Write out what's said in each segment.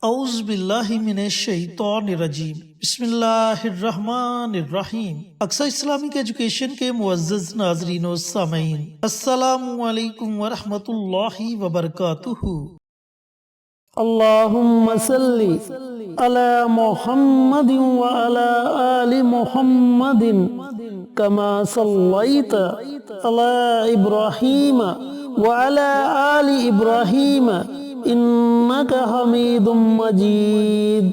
اعوذ باللہ من الشیطان الرجیم بسم اللہ الرحمن الرحیم۔ اقصی اسلامک ایجوکیشن کے معزز ناظرین و سامعین، السلام علیکم ورحمۃ اللہ وبرکاتہ۔ اللہم صلی علی محمد وعلی آل محمد کما صلیت علی ابراہیم وعلی آل ابراہیم انک حمید مجید۔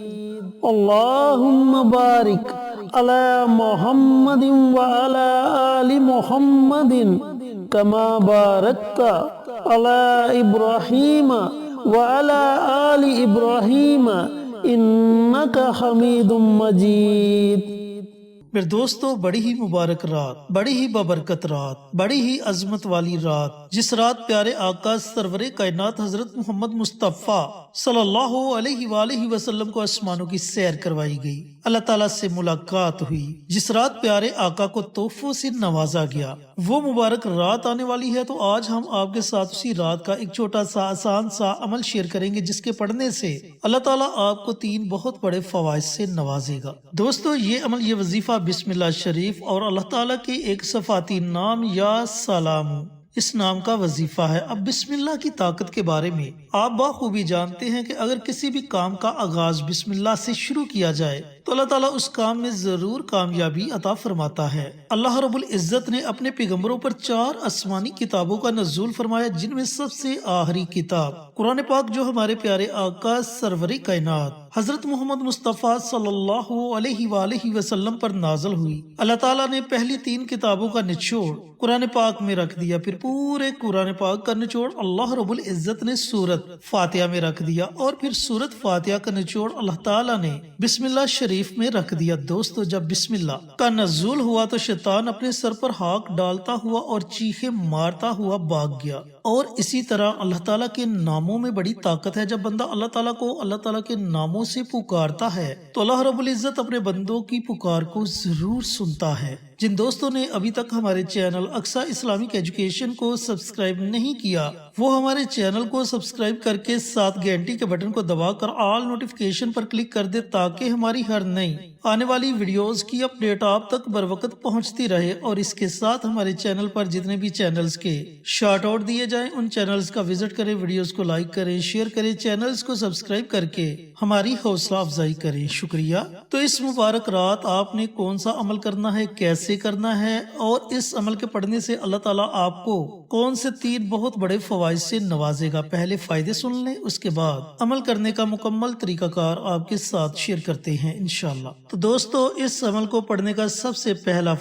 اللہم بارک علی محمد وعلی آل محمد کما بارکت علی ابراہیم وعلی آل ابراہیم انک حمید مجید۔ میرے دوستو، بڑی ہی مبارک رات، بڑی ہی بابرکت رات، بڑی ہی عظمت والی رات، جس رات پیارے آقا سرور کائنات حضرت محمد مصطفیٰ صلی اللہ علیہ وآلہ وسلم کو آسمانوں کی سیر کروائی گئی، اللہ تعالیٰ سے ملاقات ہوئی، جس رات پیارے آقا کو تحفوں سے نوازا گیا، وہ مبارک رات آنے والی ہے۔ تو آج ہم آپ کے ساتھ اسی رات کا ایک چھوٹا سا آسان سا عمل شیئر کریں گے، جس کے پڑھنے سے اللہ تعالیٰ آپ کو 3 بہت بڑے فوائد سے نوازے گا۔ دوستو، یہ عمل، یہ وظیفہ بسم اللہ شریف اور اللہ تعالیٰ کے ایک صفاتی نام یا سلام، اس نام کا وظیفہ ہے۔ اب بسم اللہ کی طاقت کے بارے میں آپ بخوبی جانتے ہیں کہ اگر کسی بھی کام کا آغاز بسم اللہ سے شروع کیا جائے تو اللہ تعالیٰ اس کام میں ضرور کامیابی عطا فرماتا ہے۔ اللہ رب العزت نے اپنے پیغمبروں پر 4 آسمانی کتابوں کا نزول فرمایا، جن میں سب سے آخری کتاب قرآن پاک، جو ہمارے پیارے آقا سرور کائنات حضرت محمد مصطفیٰ صلی اللہ علیہ وآلہ وسلم پر نازل ہوئی۔ اللہ تعالیٰ نے پہلی 3 کتابوں کا نچوڑ قرآن پاک میں رکھ دیا، پھر پورے قرآن پاک کا نچوڑ اللہ رب العزت نے سورت فاتحہ میں رکھ دیا، اور پھر سورت فاتحہ کا نچوڑ اللہ تعالیٰ نے بسم اللہ شریف میں رکھ دیا۔ دوستو، جب بسم اللہ کا نزول ہوا تو شیطان اپنے سر پر ہاک ڈالتا ہوا اور چیخیں مارتا ہوا بھاگ گیا۔ اور اسی طرح اللہ تعالیٰ کے ناموں میں بڑی طاقت ہے۔ جب بندہ اللہ تعالیٰ کو اللہ تعالیٰ کے ناموں سے پکارتا ہے تو اللہ رب العزت اپنے بندوں کی پکار کو ضرور سنتا ہے۔ جن دوستوں نے ابھی تک ہمارے چینل اقصی اسلامک ایجوکیشن کو سبسکرائب نہیں کیا، وہ ہمارے چینل کو سبسکرائب کر کے ساتھ گھنٹی کے بٹن کو دبا کر آل نوٹیفیکیشن پر کلک کر دے، تاکہ ہماری ہر نئی آنے والی ویڈیوز کی اپڈیٹ آپ تک بر وقت پہنچتی رہے۔ اور اس کے ساتھ ہمارے چینل پر جتنے بھی چینلز کے شارٹ آؤٹ دیے جائیں، ان چینلز کا وزٹ کریں، ویڈیوز کو لائک کریں، شیئر کریں، چینلز کو سبسکرائب کر کے ہماری حوصلہ افزائی کریں۔ شکریہ۔ تو اس مبارک رات آپ نے کون سا عمل کرنا ہے، کیسے کرنا ہے، اور اس عمل کے پڑھنے سے اللہ تعالیٰ آپ کو کون سے 3 بہت بڑے فوائد سے نوازے گا، پہلے فائدے سن لیں، اس کے بعد عمل کرنے کا مکمل طریقہ کار آپ کے ساتھ شیئر کرتے ہیں انشاءاللہ۔ تو دوستو، اس عمل کو پڑھنے کا سب سے پہلا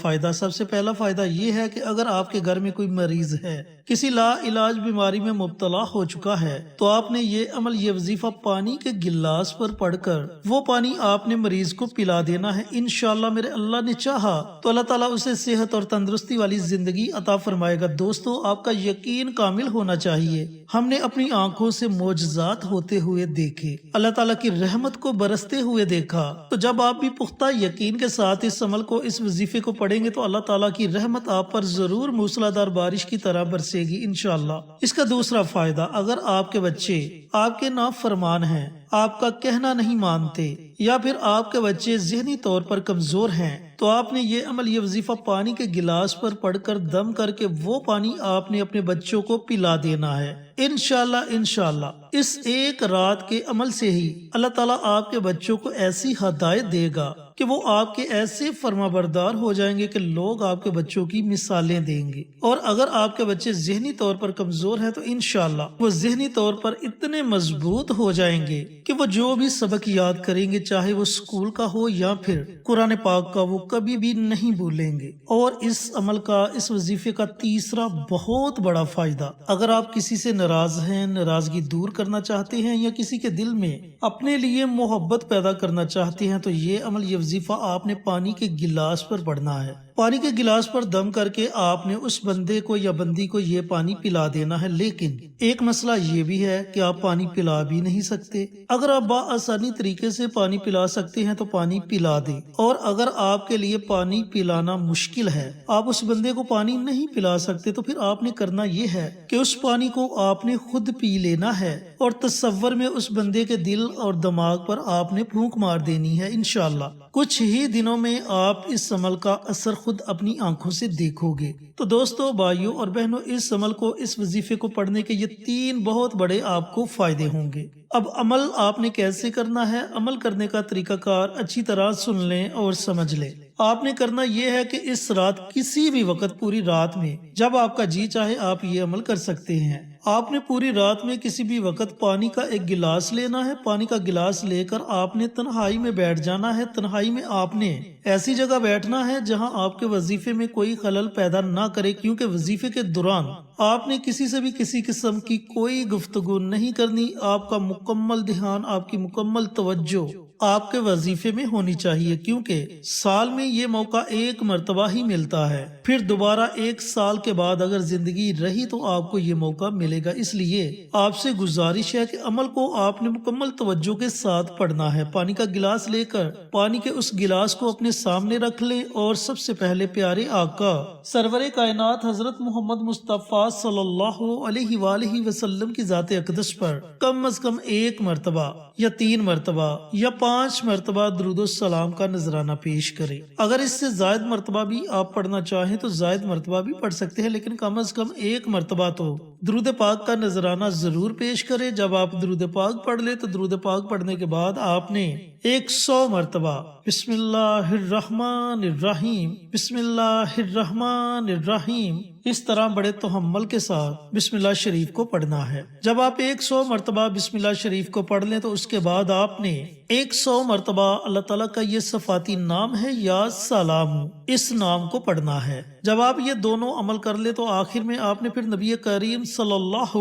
فائدہ یہ ہے کہ اگر آپ کے گھر میں کوئی مریض ہے، کسی لا علاج بیماری میں مبتلا ہو چکا ہے، تو آپ نے یہ عمل، یہ وظیفہ پانی کے گلاس پر پڑھ کر وہ پانی آپ نے مریض کو پلا دینا ہے۔ انشاءاللہ میرے اللہ نے چاہا تو اللہ تعالیٰ اسے صحت اور تندرستی والی زندگی عطا فرمائے گا۔ دوستو، آپ کا یقین کامل ہونا چاہیے۔ ہم نے اپنی آنکھوں سے معجزات ہوتے ہوئے دیکھے، اللہ تعالیٰ کی رحمت کو برستے ہوئے دیکھا۔ تو جب آپ بھی پختہ یقین کے ساتھ اس عمل کو، اس وظیفے کو پڑھیں گے تو اللہ تعالیٰ کی رحمت آپ پر ضرور موسلادھار بارش کی طرح برسے گی انشاءاللہ۔ اس کا دوسرا فائدہ، اگر آپ کے بچے آپ کے نافرمان ہیں، آپ کا کہنا نہیں مانتے، یا پھر آپ کے بچے ذہنی طور پر کمزور ہیں، تو آپ نے یہ عمل، یہ وظیفہ پانی کے گلاس پر پڑھ کر دم کر کے وہ پانی آپ نے اپنے بچوں کو پلا دینا ہے انشاءاللہ۔ اس ایک رات کے عمل سے ہی اللہ تعالیٰ آپ کے بچوں کو ایسی ہدایت دے گا کہ وہ آپ کے ایسے فرما بردار ہو جائیں گے کہ لوگ آپ کے بچوں کی مثالیں دیں گے۔ اور اگر آپ کے بچے ذہنی طور پر کمزور ہیں تو انشاءاللہ وہ ذہنی طور پر اتنے مضبوط ہو جائیں گے کہ وہ جو بھی سبق یاد کریں گے، چاہے وہ اسکول کا ہو یا پھر قرآن پاک کا، وہ کبھی بھی نہیں بھولیں گے۔ اور اس عمل کا، اس وظیفے کا تیسرا بہت بڑا فائدہ، اگر آپ کسی سے ناراض ہیں، ناراضگی دور کرنا چاہتے ہیں، یا کسی کے دل میں اپنے لیے محبت پیدا کرنا چاہتے ہیں، تو یہ عمل، یہ وظیفہ آپ نے پانی کے گلاس پر پڑھنا ہے۔ پانی کے گلاس پر دم کر کے آپ نے اس بندے کو یا بندی کو یہ پانی پلا دینا ہے، لیکن ایک مسئلہ یہ بھی ہے کہ آپ پانی پلا بھی نہیں سکتے۔ اگر آپ بآسانی طریقے سے پانی پلا سکتے ہیں تو پانی پلا دیں، اور اگر آپ کے لیے پانی پلانا مشکل ہے، آپ اس بندے کو پانی نہیں پلا سکتے، تو پھر آپ نے کرنا یہ ہے کہ اس پانی کو آپ نے خود پی لینا ہے، اور تصور میں اس بندے کے دل اور دماغ پر آپ نے پھونک مار دینی ہے۔ انشاءاللہ کچھ ہی دنوں میں آپ اس عمل کا اثر خود اپنی آنکھوں سے دیکھو گے۔ تو دوستو، بھائیوں اور بہنوں، اس عمل کو، اس وظیفے کو پڑھنے کے یہ 3 بہت بڑے آپ کو فائدے ہوں گے۔ اب عمل آپ نے کیسے کرنا ہے، عمل کرنے کا طریقہ کار اچھی طرح سن لیں اور سمجھ لیں۔ آپ نے کرنا یہ ہے کہ اس رات کسی بھی وقت پوری رات میں جب آپ کا جی چاہے آپ یہ عمل کر سکتے ہیں۔ آپ نے پوری رات میں کسی بھی وقت پانی کا ایک گلاس لینا ہے، پانی کا گلاس لے کر آپ نے تنہائی میں بیٹھ جانا ہے۔ تنہائی میں آپ نے ایسی جگہ بیٹھنا ہے جہاں آپ کے وظیفے میں کوئی خلل پیدا نہ کرے، کیونکہ وظیفے کے دوران آپ نے کسی سے بھی کسی قسم کی کوئی گفتگو نہیں کرنی۔ آپ کا مکمل دھیان، آپ کی مکمل توجہ آپ کے وظیفے میں ہونی چاہیے، کیونکہ سال میں یہ موقع ایک مرتبہ ہی ملتا ہے، پھر دوبارہ 1 سال کے بعد اگر زندگی رہی تو آپ کو یہ موقع ملے گا۔ اس لیے آپ سے گزارش ہے کہ عمل کو آپ نے مکمل توجہ کے ساتھ پڑھنا ہے۔ پانی کا گلاس لے کر پانی کے اس گلاس کو اپنے سامنے رکھ لیں، اور سب سے پہلے پیارے آقا سرور کائنات حضرت محمد مصطفیٰ صلی اللہ علیہ وآلہ وسلم کی ذات اقدس پر کم از کم 1 مرتبہ یا 3 مرتبہ یا 5 مرتبہ درود و سلام کا نذرانہ پیش کریں۔ اگر اس سے زائد مرتبہ بھی آپ پڑھنا چاہیں تو زائد مرتبہ بھی پڑھ سکتے ہیں، لیکن کم از کم 1 مرتبہ تو درود پاک کا نذرانہ ضرور پیش کریں۔ جب آپ درود پاک پڑھ لیں تو درود پاک پڑھنے کے بعد آپ نے 100 مرتبہ بسم اللہ الرحمن الرحیم، بسم اللہ الرحمن الرحیم، اس طرح بڑے تحمل کے ساتھ بسم اللہ شریف کو پڑھنا ہے۔ جب آپ 100 مرتبہ بسم اللہ شریف کو پڑھ لیں تو اس کے بعد آپ نے 100 مرتبہ اللہ تعالیٰ کا یہ صفاتی نام ہے یا سلام، اس نام کو پڑھنا ہے۔ جب آپ یہ دونوں عمل کر لیں تو آخر میں آپ نے پھر نبی کریم صلی اللہ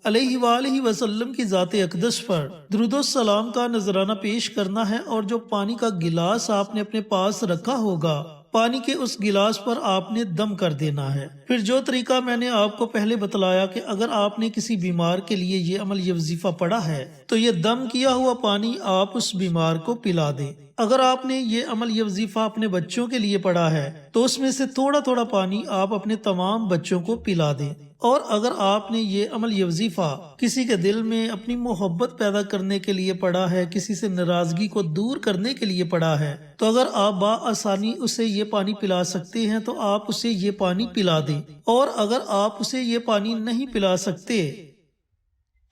علیہ وآلہ وسلم کی ذات اقدس پر درود و سلام کا نذرانہ پیش کرنا ہے، اور جو پانی کا گلاس آپ نے اپنے پاس رکھا ہوگا، پانی کے اس گلاس پر آپ نے دم کر دینا ہے۔ پھر جو طریقہ میں نے آپ کو پہلے بتلایا کہ اگر آپ نے کسی بیمار کے لیے یہ عمل، یہ وظیفہ پڑھا ہے تو یہ دم کیا ہوا پانی آپ اس بیمار کو پلا دیں۔ اگر آپ نے یہ عمل، یہ وظیفہ اپنے بچوں کے لیے پڑھا ہے تو اس میں سے تھوڑا تھوڑا پانی آپ اپنے تمام بچوں کو پلا دیں۔ اور اگر آپ نے یہ عمل، یہ وظیفہ کسی کے دل میں اپنی محبت پیدا کرنے کے لیے پڑھا ہے، کسی سے ناراضگی کو دور کرنے کے لیے پڑھا ہے، تو اگر آپ بآسانی اسے یہ پانی پلا سکتے ہیں تو آپ اسے یہ پانی پلا دیں۔ اور اگر آپ اسے یہ پانی نہیں پلا سکتے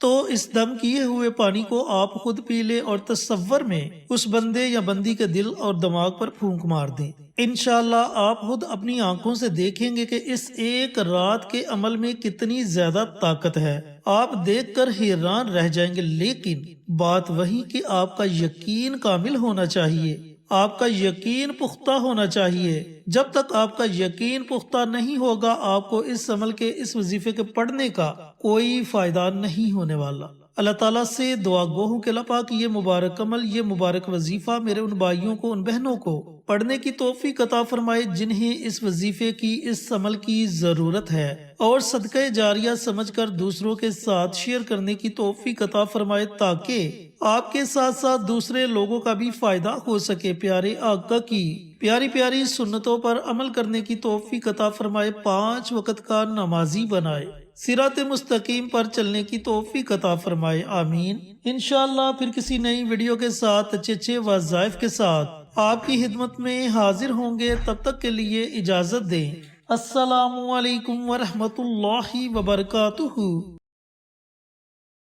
تو اس دم کیے ہوئے پانی کو آپ خود پی لیں، اور تصور میں اس بندے یا بندی کے دل اور دماغ پر پھونک مار دیں۔ انشاءاللہ آپ خود اپنی آنکھوں سے دیکھیں گے کہ اس 1 رات کے عمل میں کتنی زیادہ طاقت ہے۔ آپ دیکھ کر حیران رہ جائیں گے، لیکن بات وہی کہ آپ کا یقین کامل ہونا چاہیے، آپ کا یقین پختہ ہونا چاہیے۔ جب تک آپ کا یقین پختہ نہیں ہوگا، آپ کو اس عمل کے، اس وظیفے کے پڑھنے کا کوئی فائدہ نہیں ہونے والا۔ اللہ تعالیٰ سے دعا گو ہوں کہ اللہ پاک یہ مبارک عمل، یہ مبارک وظیفہ میرے ان بھائیوں کو، ان بہنوں کو پڑھنے کی توفیق عطا فرمائے جنہیں اس وظیفے کی، اس عمل کی ضرورت ہے، اور صدقہ جاریہ سمجھ کر دوسروں کے ساتھ شیئر کرنے کی توفیق عطا فرمائے، تاکہ آپ کے ساتھ ساتھ دوسرے لوگوں کا بھی فائدہ ہو سکے۔ پیارے آقا کی پیاری پیاری سنتوں پر عمل کرنے کی توفیق عطا فرمائے، 5 وقت کا نمازی بنائے، صراط مستقیم پر چلنے کی توفیق عطا فرمائے، آمین۔ انشاءاللہ پھر کسی نئی ویڈیو کے ساتھ، اچھے وظائف کے ساتھ آپ کی خدمت میں حاضر ہوں گے۔ تب تک کے لیے اجازت دیں۔ السلام علیکم ورحمۃ اللہ وبرکاتہ۔